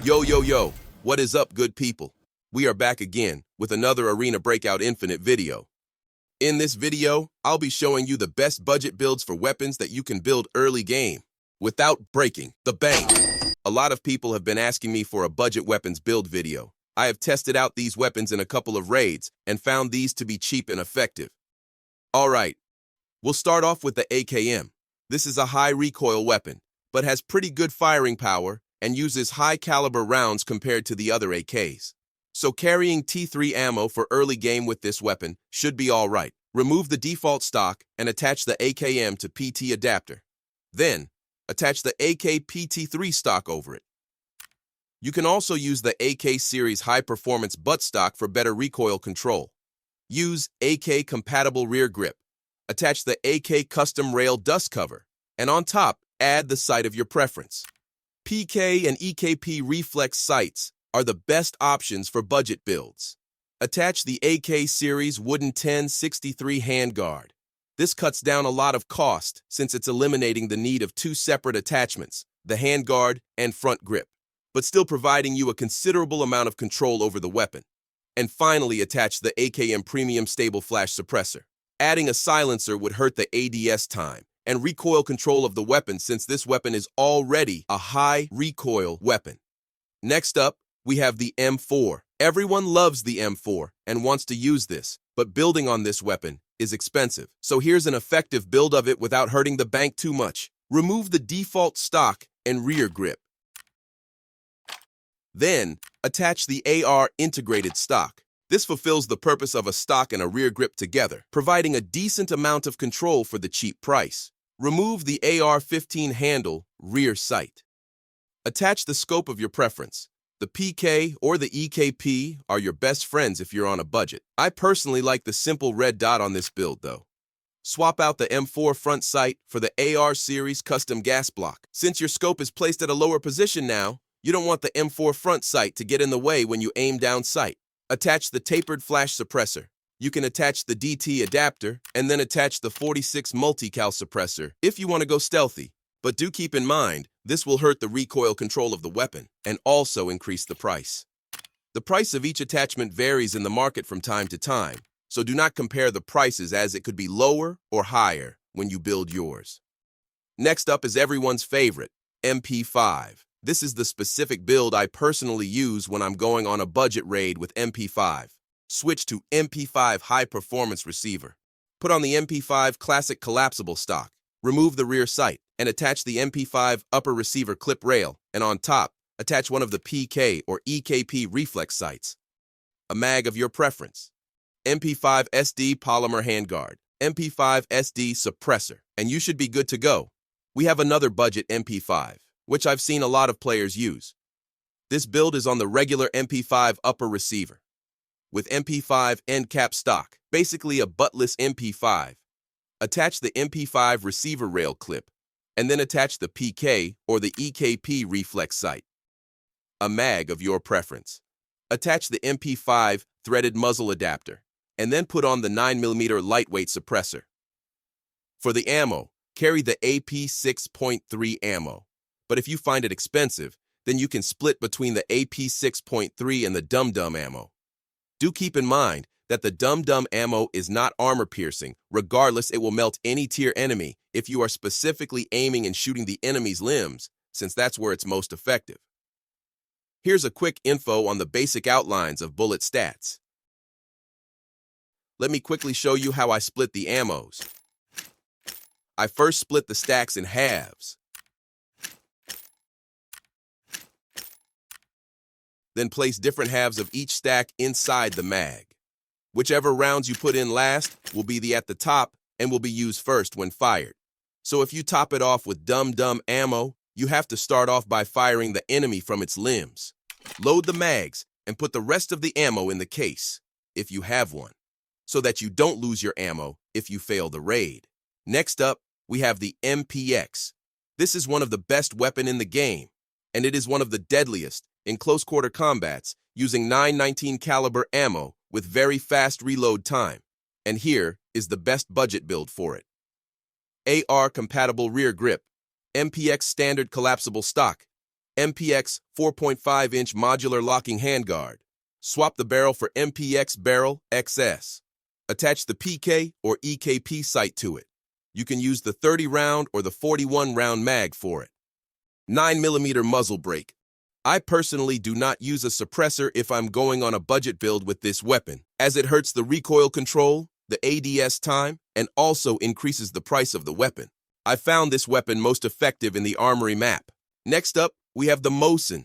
Yo, yo, yo, what is up, good people? We are back again with another Arena Breakout Infinite video. In this video, I'll be showing you the best budget builds for weapons that you can build early game without breaking the bank. A lot of people have been asking me for a budget weapons build video. I have tested out these weapons in a couple of raids and found these to be cheap and effective. Alright, we'll start off with the AKM. This is a high recoil weapon, but has pretty good firing power and uses high caliber rounds compared to the other AKs. So carrying T3 ammo for early game with this weapon should be alright. Remove the default stock and attach the AKM to PT adapter. Then, attach the AK PT3 stock over it. You can also use the AK series high performance butt stock for better recoil control. Use AK compatible rear grip. Attach the AK custom rail dust cover, and on top, add the sight of your preference. PK and EKP reflex sights are the best options for budget builds. Attach the AK series wooden 1063 handguard. This cuts down a lot of cost since it's eliminating the need of two separate attachments, the handguard and front grip, but still providing you a considerable amount of control over the weapon. And finally, attach the AKM Premium Stable Flash Suppressor. Adding a silencer would hurt the ADS time and recoil control of the weapon since this weapon is already a high recoil weapon. Next up, we have the M4. Everyone loves the M4 and wants to use this, but building on this weapon is expensive. So here's an effective build of it without hurting the bank too much. Remove the default stock and rear grip. Then, attach the AR integrated stock. This fulfills the purpose of a stock and a rear grip together, providing a decent amount of control for the cheap price. Remove the AR-15 handle rear sight. Attach the scope of your preference. The PK or the EKP are your best friends if you're on a budget. I personally like the simple red dot on this build though. Swap out the M4 front sight for the AR series custom gas block. Since your scope is placed at a lower position now, you don't want the M4 front sight to get in the way when you aim down sight. Attach the tapered flash suppressor. You can attach the DT adapter and then attach the 46 multi-cal suppressor if you want to go stealthy. But do keep in mind, this will hurt the recoil control of the weapon and also increase the price. The price of each attachment varies in the market from time to time, so do not compare the prices as it could be lower or higher when you build yours. Next up is everyone's favorite, MP5. This is the specific build I personally use when I'm going on a budget raid with MP5. Switch to MP5 High Performance Receiver. Put on the MP5 Classic Collapsible stock. Remove the rear sight and attach the MP5 upper receiver clip rail, and on top, attach one of the PK or EKP reflex sights. A mag of your preference. MP5 SD polymer handguard. MP5 SD suppressor, and you should be good to go. We have another budget MP5, which I've seen a lot of players use. This build is on the regular MP5 upper receiver, with MP5 end cap stock, basically a buttless MP5. Attach the MP5 receiver rail clip, and then attach the PK or the EKP reflex sight. A mag of your preference. Attach the MP5 threaded muzzle adapter, and then put on the 9mm lightweight suppressor. For the ammo, carry the AP 6.3 ammo. But if you find it expensive, then you can split between the AP 6.3 and the Dum Dum ammo. Do keep in mind that the Dum Dum ammo is not armor piercing. Regardless, it will melt any tier enemy if you are specifically aiming and shooting the enemy's limbs, since that's where it's most effective. Here's a quick info on the basic outlines of bullet stats. Let me quickly show you how I split the ammos. I first split the stacks in halves. Then place different halves of each stack inside the mag. Whichever rounds you put in last will be the at the top and will be used first when fired. So if you top it off with Dum Dum ammo, you have to start off by firing the enemy from its limbs. Load the mags and put the rest of the ammo in the case, if you have one, so that you don't lose your ammo if you fail the raid. Next up, we have the MPX. This is one of the best weapons in the game, and it is one of the deadliest in close quarter combats using 919 caliber ammo with very fast reload time. And here is the best budget build for it. AR compatible rear grip, MPX standard collapsible stock, MPX 4.5-inch modular locking handguard. Swap the barrel for MPX barrel XS. Attach the PK or EKP sight to it. You can use the 30-round or the 41-round mag for it. 9mm muzzle brake. I personally do not use a suppressor if I'm going on a budget build with this weapon, as it hurts the recoil control, the ADS time, and also increases the price of the weapon. I found this weapon most effective in the Armory map. Next up, we have the Mosin.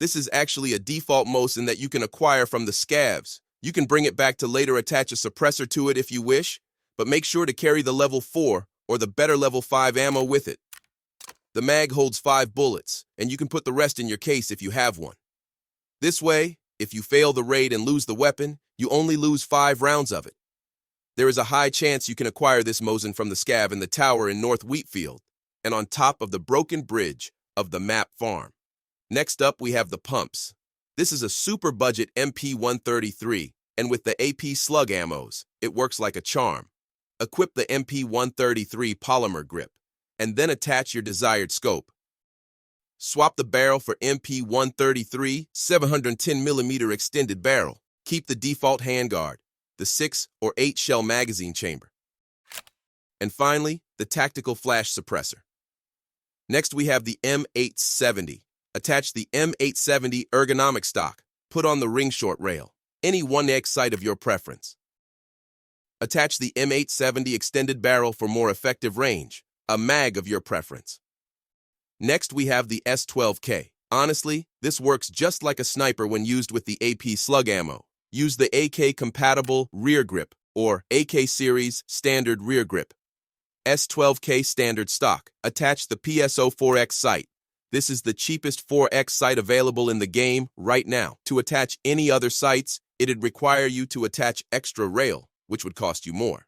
This is actually a default Mosin that you can acquire from the scavs. You can bring it back to later attach a suppressor to it if you wish, but make sure to carry the level 4 or the better level 5 ammo with it. The mag holds 5 bullets, and you can put the rest in your case if you have one. This way, if you fail the raid and lose the weapon, you only lose 5 rounds of it. There is a high chance you can acquire this Mosin from the scav in the tower in North Wheatfield, and on top of the broken bridge of the map farm. Next up, we have the pumps. This is a super budget MP133, and with the AP slug ammos, it works like a charm. Equip the MP133 polymer grip, and then attach your desired scope. Swap the barrel for MP133 710mm extended barrel. Keep the default handguard, the 6 or 8 shell magazine chamber. And finally, the tactical flash suppressor. Next, we have the M870. Attach the M870 ergonomic stock. Put on the ring short rail, any 1x sight of your preference. Attach the M870 extended barrel for more effective range, a mag of your preference. Next, we have the S12K. Honestly, this works just like a sniper when used with the AP slug ammo. Use the AK-compatible rear grip or AK series standard rear grip. S12K standard stock. Attach the PSO4X sight. This is the cheapest 4X sight available in the game right now. To attach any other sights, it'd require you to attach extra rail, which would cost you more.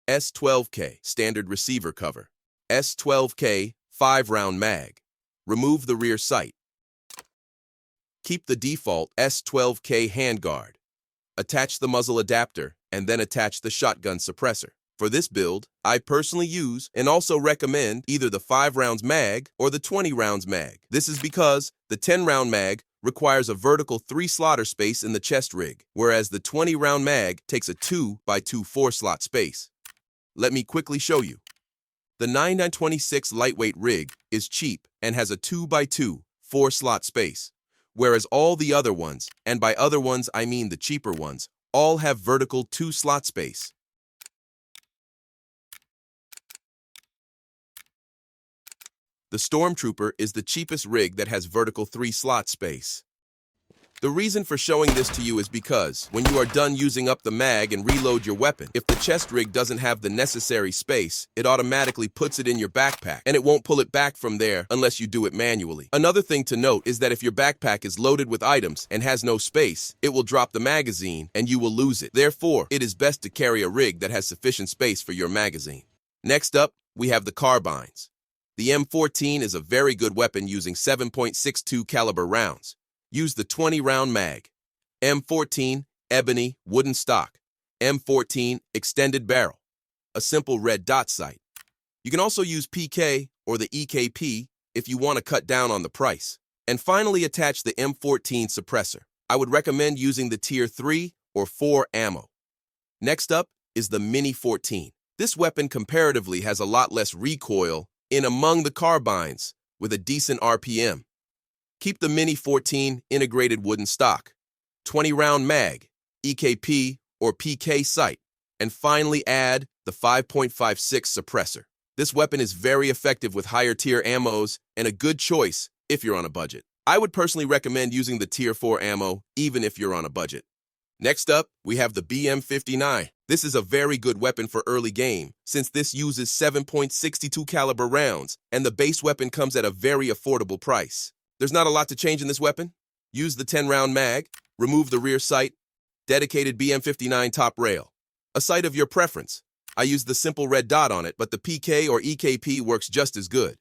S12K standard receiver cover. S12K 5-round mag. Remove the rear sight. Keep the default S12K handguard. Attach the muzzle adapter and then attach the shotgun suppressor. For this build, I personally use and also recommend either the 5 rounds mag or the 20 rounds mag. This is because the 10-round mag requires a vertical 3-slotter space in the ChestRig, whereas the 20-round mag takes a 2x2 4-slot space. Let me quickly show you. The 9926 lightweight rig is cheap and has a 2x2 4-slot space, whereas all the other ones, and by other ones I mean the cheaper ones, all have vertical 2-slot space. The Stormtrooper is the cheapest rig that has vertical 3-slot space. The reason for showing this to you is because when you are done using up the mag and reload your weapon, if the ChestRig doesn't have the necessary space, it automatically puts it in your backpack, and it won't pull it back from there unless you do it manually. Another thing to note is that if your backpack is loaded with items and has no space, it will drop the magazine and you will lose it. Therefore, it is best to carry a rig that has sufficient space for your magazine. Next up, we have the carbines. The M14 is a very good weapon using 7.62 caliber rounds. Use the 20-round mag. M14, ebony, wooden stock. M14, extended barrel. A simple red dot sight. You can also use PK or the EKP if you want to cut down on the price. And finally, attach the M14 suppressor. I would recommend using the tier 3 or 4 ammo. Next up is the Mini 14. This weapon comparatively has a lot less recoil in among the carbines with a decent RPM. Keep the Mini 14 integrated wooden stock, 20-round mag, EKP or PK sight, and finally add the 5.56 suppressor. This weapon is very effective with higher tier ammos and a good choice if you're on a budget. I would personally recommend using the tier 4 ammo even if you're on a budget. Next up, we have the BM59. This is a very good weapon for early game since this uses 7.62 caliber rounds and the base weapon comes at a very affordable price. There's not a lot to change in this weapon. Use the 10-round mag, remove the rear sight, dedicated BM59 top rail. A sight of your preference. I use the simple red dot on it, but the PK or EKP works just as good.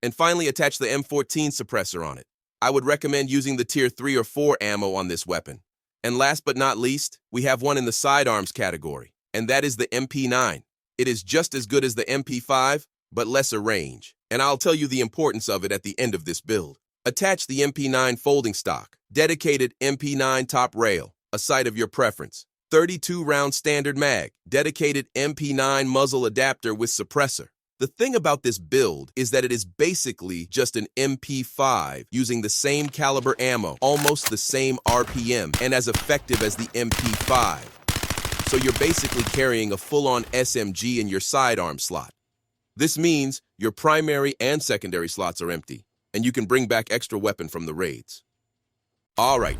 And finally, attach the M14 suppressor on it. I would recommend using the tier 3 or 4 ammo on this weapon. And last but not least, we have one in the sidearms category, and that is the MP9. It is just as good as the MP5, but lesser range. and I'll tell you the importance of it at the end of this build. Attach the MP9 folding stock, dedicated MP9 top rail, a sight of your preference, 32-round standard mag, dedicated MP9 muzzle adapter with suppressor. The thing about this build is that it is basically just an MP5 using the same caliber ammo, almost the same RPM, and as effective as the MP5. So you're basically carrying a full-on SMG in your sidearm slot. This means your primary and secondary slots are empty, and you can bring back extra weapon from the raids. All right,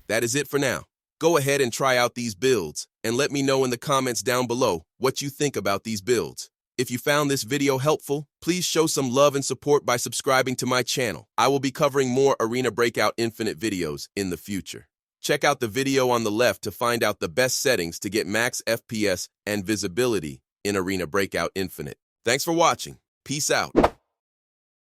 that is it for now. Go ahead and try out these builds, and let me know in the comments down below what you think about these builds. If you found this video helpful, please show some love and support by subscribing to my channel. I will be covering more Arena Breakout Infinite videos in the future. Check out the video on the left to find out the best settings to get max FPS and visibility in Arena Breakout Infinite. Thanks for watching. Peace out.